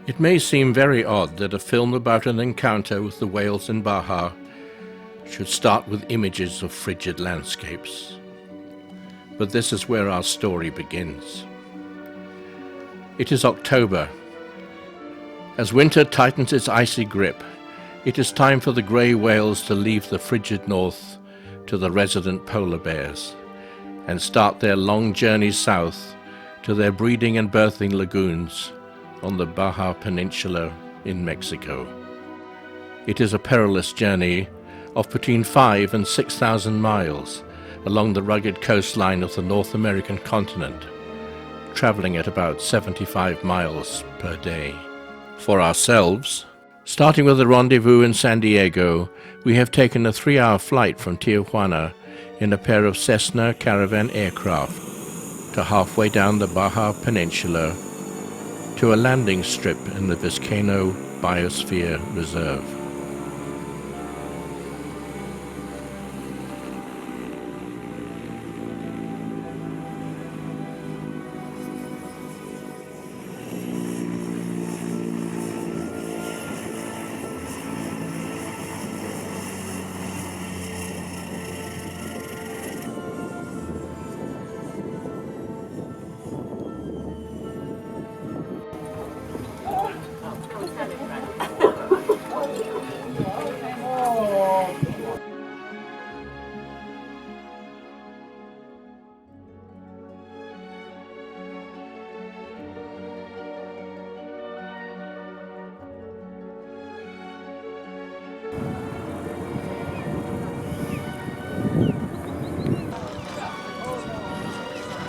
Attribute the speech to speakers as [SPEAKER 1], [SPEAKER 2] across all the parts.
[SPEAKER 1] It may seem very odd that a film about an encounter with the whales in Baja should start with images of frigid landscapes. But this is where our story begins. It is October. As winter tightens its icy grip, it is time for the grey whales to leave the frigid north to the resident polar bears and start their long journey south to their breeding and birthing lagoons on the Baja Peninsula in Mexico. It is a perilous journey of between 5,000 and 6,000 miles along the rugged coastline of the North American continent, traveling at about 75 miles per day. For ourselves, starting with a rendezvous in San Diego, we have taken a 3-hour flight from Tijuana in a pair of Cessna Caravan aircraft to halfway down the Baja Peninsula to a landing strip in the Vizcaino Biosphere Reserve.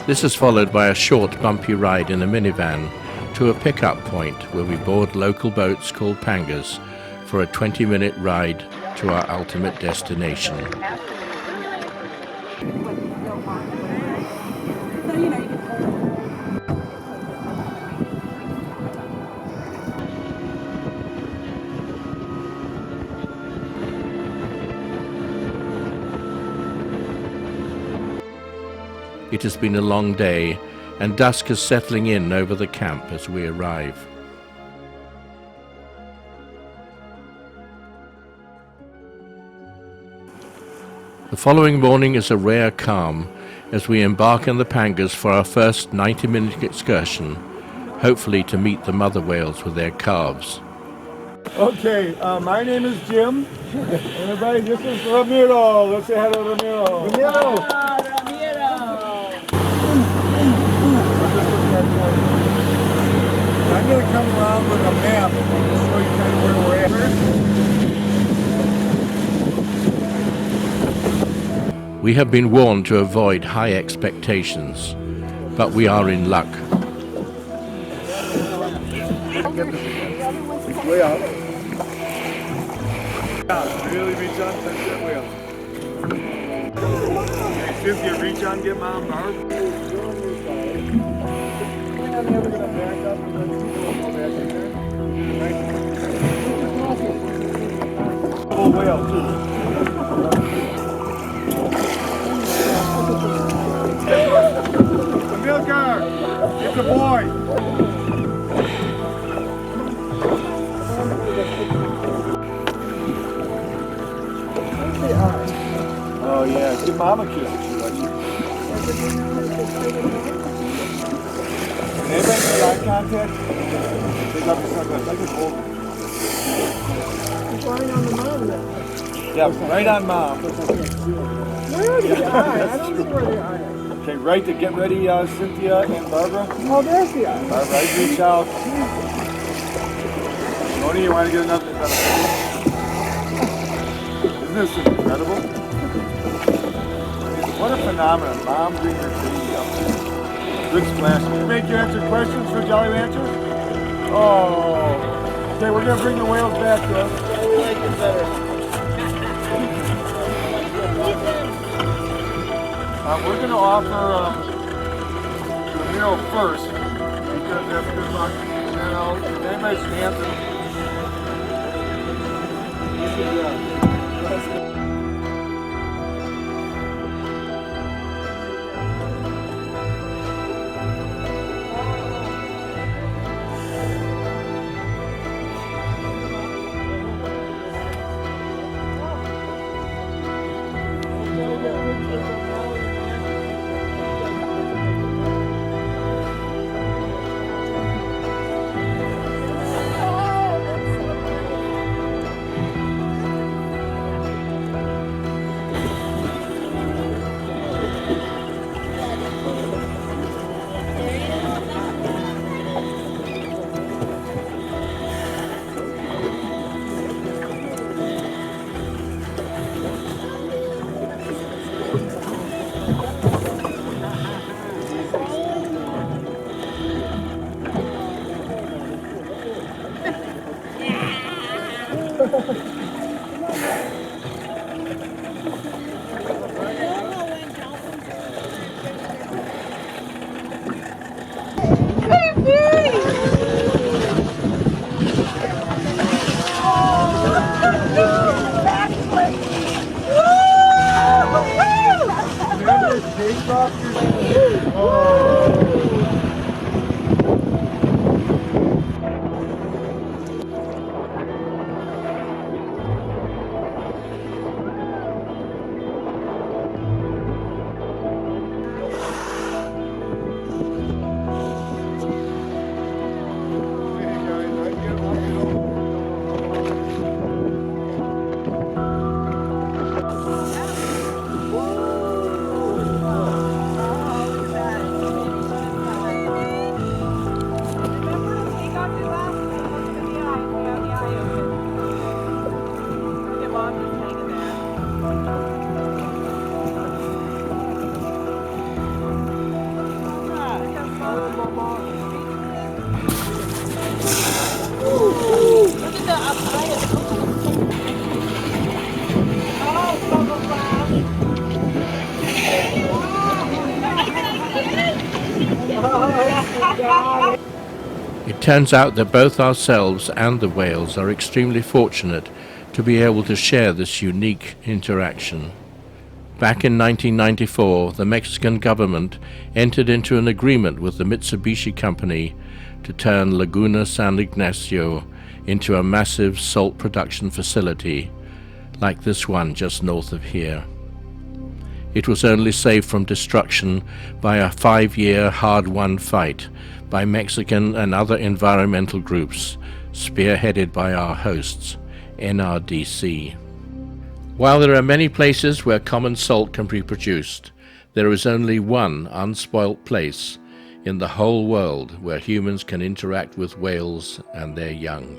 [SPEAKER 1] This is followed by a short, bumpy ride in a minivan to a pickup point where we board local boats called pangas for a 20-minute ride to our ultimate destination. It has been a long day, and dusk is settling in over the camp as we arrive. The following morning is a rare calm as we embark in the pangas for our first 90-minute excursion, hopefully to meet the mother whales with their calves.
[SPEAKER 2] Okay, my name is Jim, and everybody, this is Ramiro. Let's say hello, Ramiro. Ramiro! I'm going to come around with a map and show you kind of where we're at.
[SPEAKER 1] We have been warned to avoid high expectations, but we are in luck.
[SPEAKER 2] Way out. Yeah, really reach on, touch that wheel. Okay, Cynthia, reach on, get Mom, Barb. I'm never going to back up and then go back in there. Double whale, too. Milgar, it's a boy. Oh yeah, give Mom a kiss if she likes you. Anybody make eye contact? Take off your sunglasses. I can hold it.
[SPEAKER 3] It's right on the mom then.
[SPEAKER 2] Yeah, right on Mom.
[SPEAKER 3] Where are the eyes? I don't see where the eye is.
[SPEAKER 2] Okay, right to get ready, Cynthia and Barbara.
[SPEAKER 3] Oh, there's the eye.
[SPEAKER 2] Barbara, right, reach out. Tony, you want to get another? Isn't this incredible? What a phenomenon. Mom bring her baby up there. Good splash. Can you make you answer questions for Jolly Ranchers? Oh. Okay, we're going to bring the whales back to us.
[SPEAKER 3] Yeah, we like it better.
[SPEAKER 2] We're going to offer Ramiro first because that's good luck. And then if anybody's dancing.
[SPEAKER 1] It turns out that both ourselves and the whales are extremely fortunate to be able to share this unique interaction. Back in 1994, the Mexican government entered into an agreement with the Mitsubishi Company to turn Laguna San Ignacio into a massive salt production facility, like this one just north of here. It was only saved from destruction by a 5-year hard-won fight by Mexican and other environmental groups, spearheaded by our hosts, NRDC. While there are many places where common salt can be produced, there is only one unspoilt place in the whole world where humans can interact with whales and their young.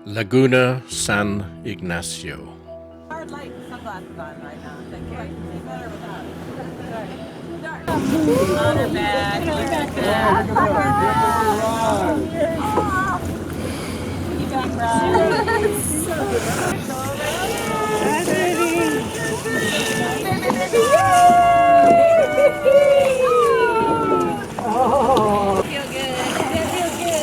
[SPEAKER 1] Laguna San Ignacio.
[SPEAKER 4] Hard light with sunglasses on right now. Thank you. See better without it. Honor bag. You back, Feel good. Feel good.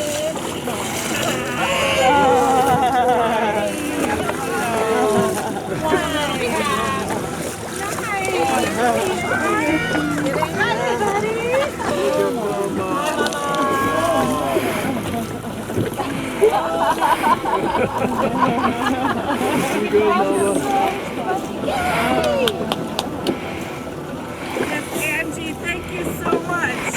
[SPEAKER 3] Angie, thank you so much.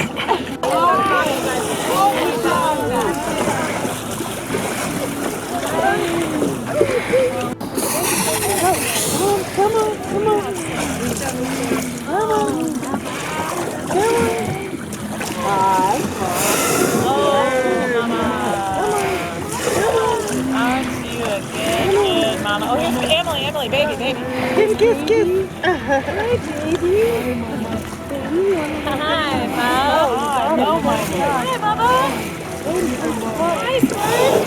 [SPEAKER 4] Mama. Oh, here's Emily, baby.
[SPEAKER 3] Kiss.
[SPEAKER 4] Hi, Mom. Oh my God. Hi, Mama. Hi, sweetie.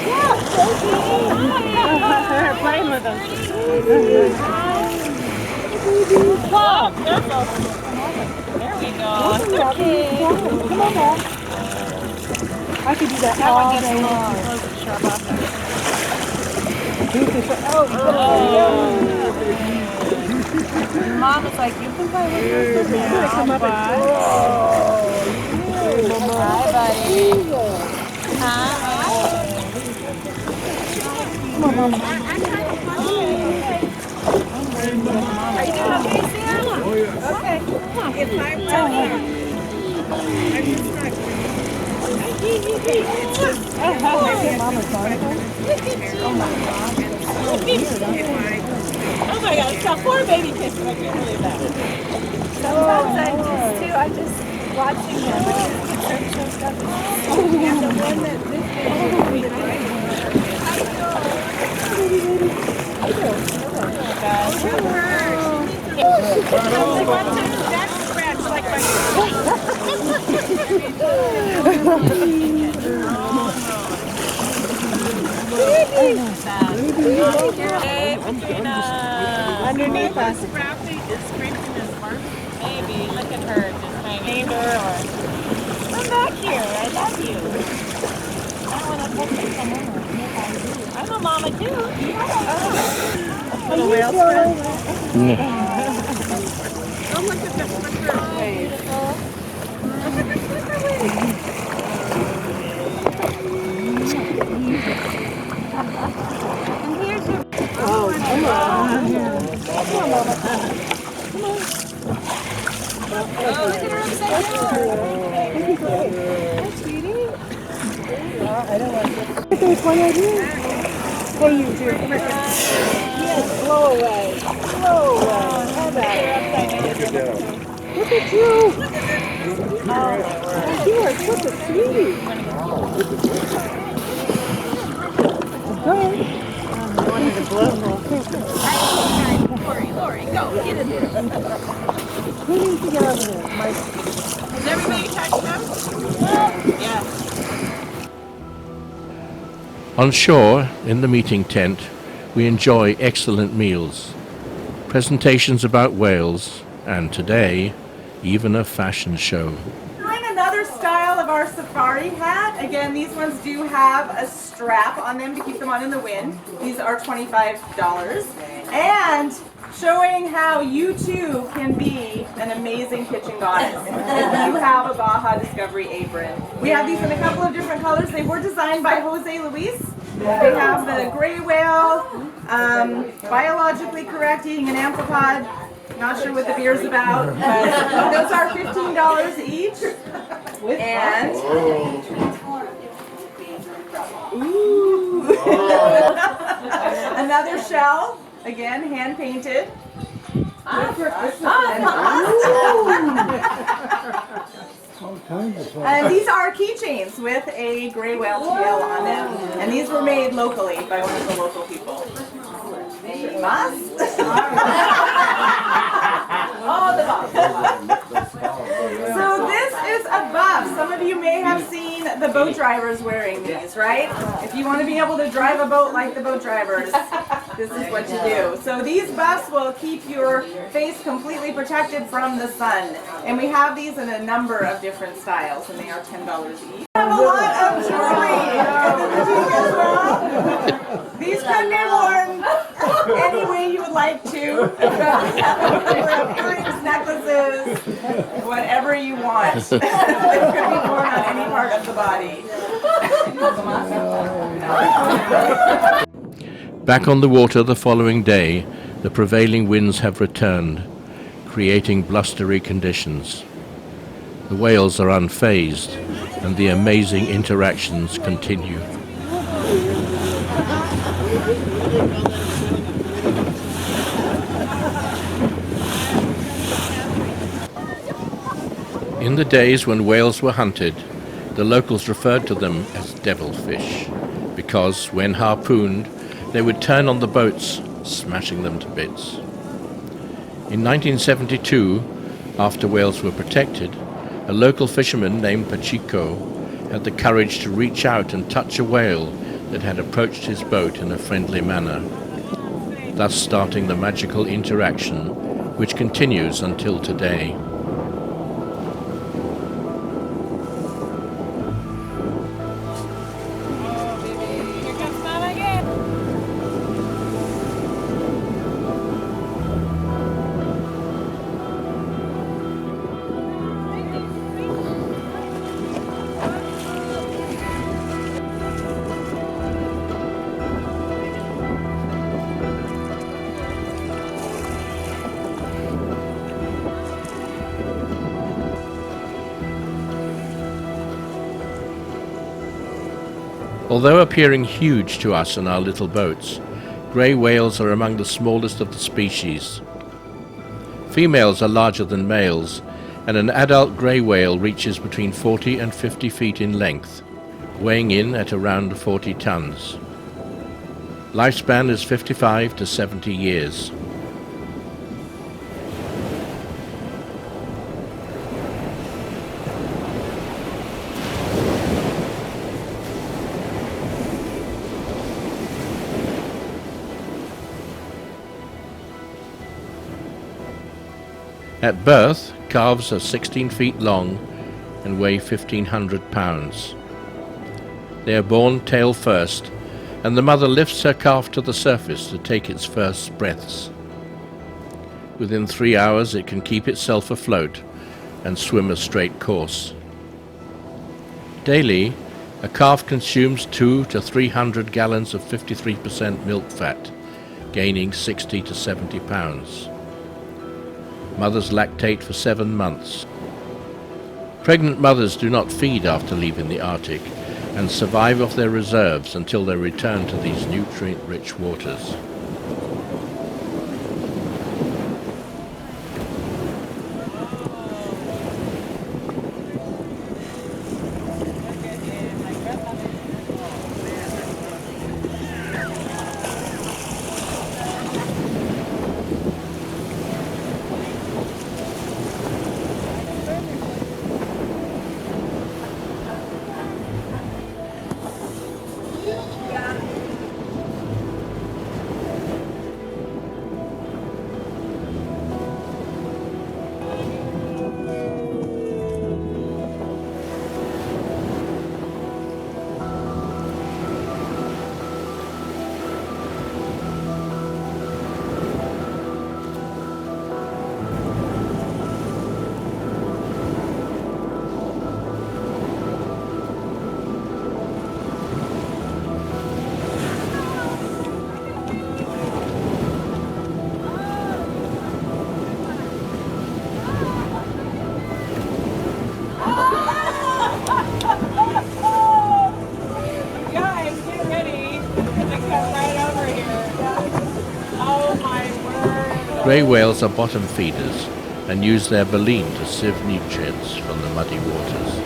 [SPEAKER 4] Yeah, playing with them. Wow, careful. There we go. Okay.
[SPEAKER 3] Come on back. I could do that all day long.
[SPEAKER 4] Mom was like, you can play with this.
[SPEAKER 3] Come up and
[SPEAKER 4] Hi, buddy. Hi.
[SPEAKER 3] come on, Mama.
[SPEAKER 4] Are you doing okay, Sam? Okay. If I'm telling you.
[SPEAKER 3] Mama's on it.
[SPEAKER 4] Oh my God, it's got 4 baby kisses. I can't believe that.
[SPEAKER 5] Sometimes I just watching them. And the one that this
[SPEAKER 4] Hey, Katrina.
[SPEAKER 5] Underneath us.
[SPEAKER 4] Maybe. Look at her just hanging. Come back here. I love you. I want to touch you some more. I'm a mama too.
[SPEAKER 5] Little whale friend.
[SPEAKER 4] Oh, look at this flicker wave. Look at this flicker wave. And here's your...
[SPEAKER 5] Oh, come on. Come on, Mama.
[SPEAKER 4] Oh, look at her upside down.
[SPEAKER 5] Hi, sweetie. I don't want to. There's one right here. Hey, you two. Yes, blow away. Blow away. How about it? Look at you. Oh, you are such a sweetie. Okay. I wanted to blow.
[SPEAKER 4] Lori, go. Get in there.
[SPEAKER 5] Who needs to get over there? Mike.
[SPEAKER 4] Is everybody touching them? Yeah.
[SPEAKER 1] On shore, in the meeting tent, we enjoy excellent meals, presentations about whales, and today, even a fashion show.
[SPEAKER 6] Trying another style of our safari hat. Again, these ones do have a strap on them to keep them on in the wind. These are $25. And showing how you too can be an amazing kitchen goddess if you have a Baja Discovery apron. We have these in a couple of different colors. They were designed by Jose Luis. They have the gray whale, biologically correct, eating an amphipod. Not sure what the beer's about, but those are $15 each. And ooh, another shell, again hand painted. And these are keychains with a gray whale tail on them, and these were made locally by one of the local people. Mas? Oh, the buff. So this is a buff. Some of you may have seen the boat drivers wearing these, right? If you want to be able to drive a boat like the boat drivers, this is what you do. So these buffs will keep your face completely protected from the sun. And we have these in a number of different styles, and they are $10 each. We have a lot of jewelry in the boutique as well. These can be worn any way you would like to. Earrings, necklaces, whatever you want. They could be worn on any part of the body.
[SPEAKER 1] Back on the water the following day, the prevailing winds have returned, creating blustery conditions. The whales are unfazed, and the amazing interactions continue. In the days when whales were hunted, the locals referred to them as devilfish, because when harpooned, they would turn on the boats, smashing them to bits. In 1972, after whales were protected, a local fisherman named Pachico had the courage to reach out and touch a whale that had approached his boat in a friendly manner, thus starting the magical interaction which continues until today. Although appearing huge to us in our little boats, grey whales are among the smallest of the species. Females are larger than males, and an adult grey whale reaches between 40 and 50 feet in length, weighing in at around 40 tons. Lifespan is 55 to 70 years. At birth, calves are 16 feet long and weigh 1,500 pounds. They are born tail first, and the mother lifts her calf to the surface to take its first breaths. Within 3 hours it can keep itself afloat and swim a straight course. Daily, a calf consumes 200 to 300 gallons of 53% milk fat, gaining 60 to 70 pounds. Mothers lactate for 7 months. Pregnant mothers do not feed after leaving the Arctic and survive off their reserves until they return to these nutrient-rich waters.
[SPEAKER 4] Guys, get ready. I come right over here. Oh my word.
[SPEAKER 1] Grey whales are bottom feeders and use their baleen to sieve nutrients from the muddy waters.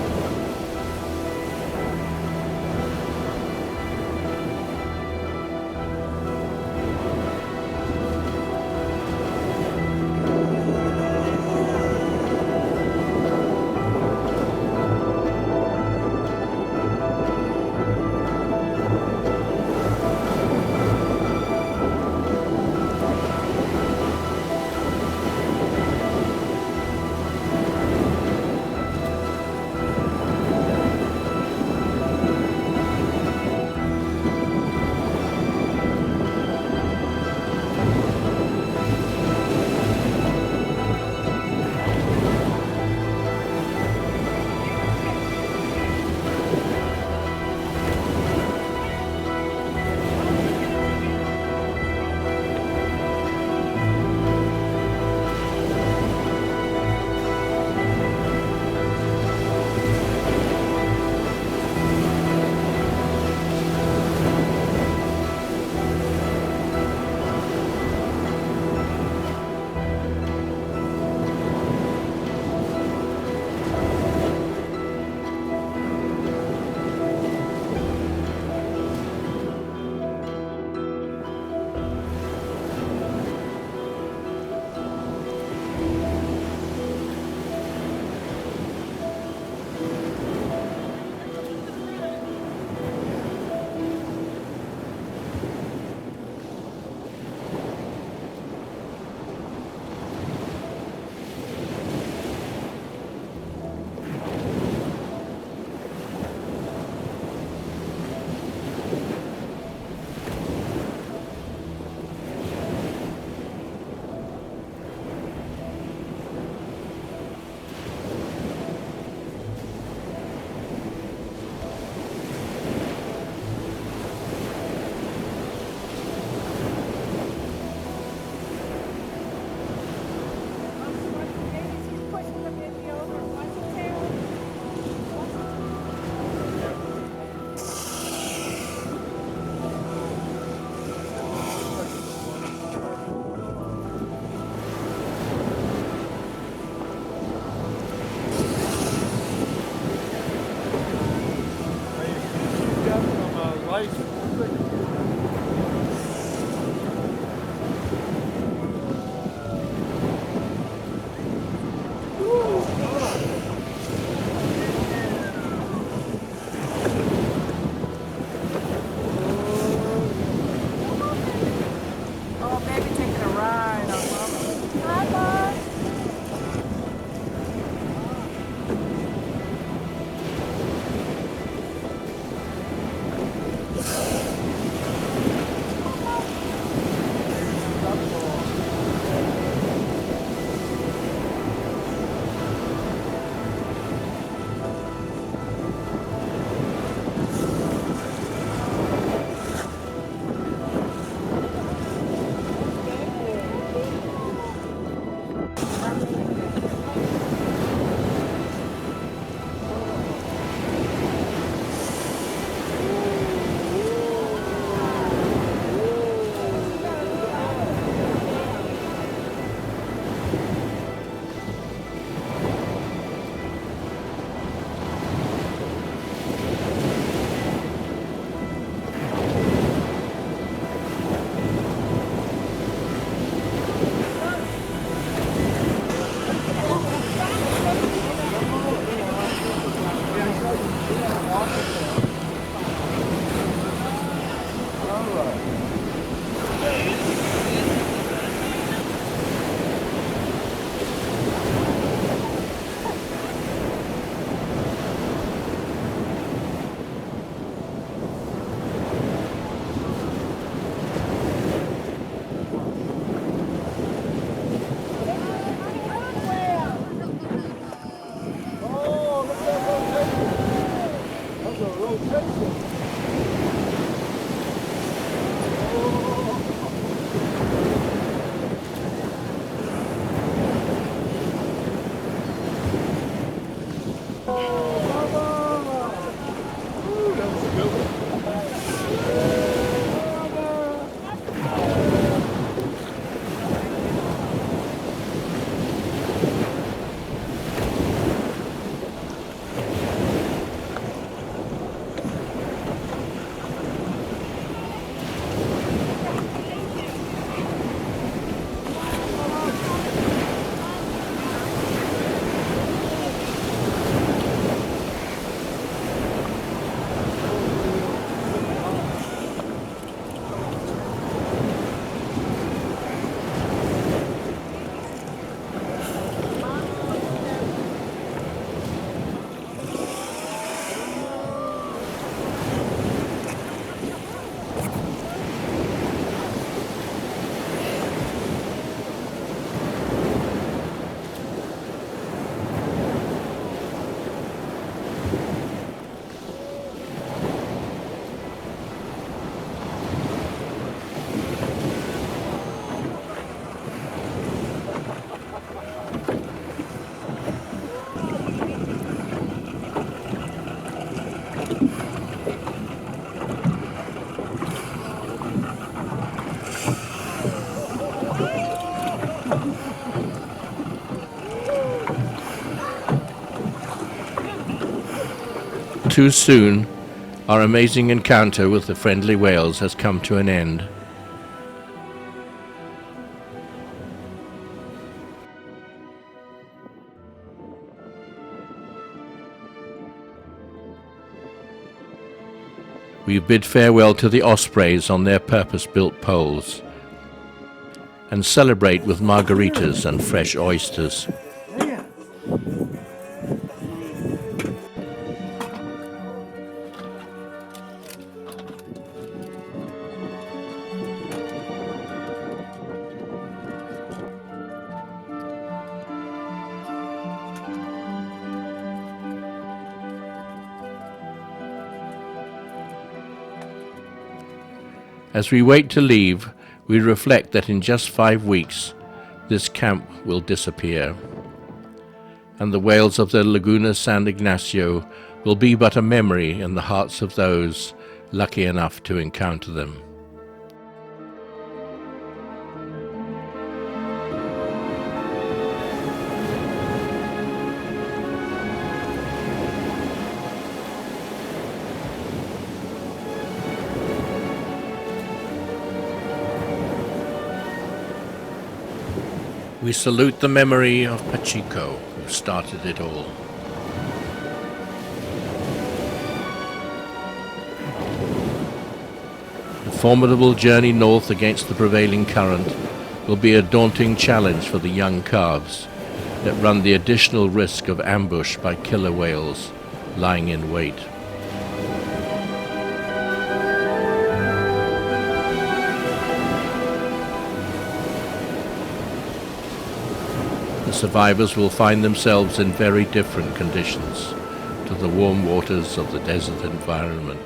[SPEAKER 1] But too soon, our amazing encounter with the friendly whales has come to an end. We bid farewell to the ospreys on their purpose-built poles and celebrate with margaritas and fresh oysters. As we wait to leave, we reflect that in just 5 weeks, this camp will disappear, and the whales of the Laguna San Ignacio will be but a memory in the hearts of those lucky enough to encounter them. We salute the memory of Pacheco, who started it all. The formidable journey north against the prevailing current will be a daunting challenge for the young calves that run the additional risk of ambush by killer whales lying in wait. The survivors will find themselves in very different conditions to the warm waters of the desert environment.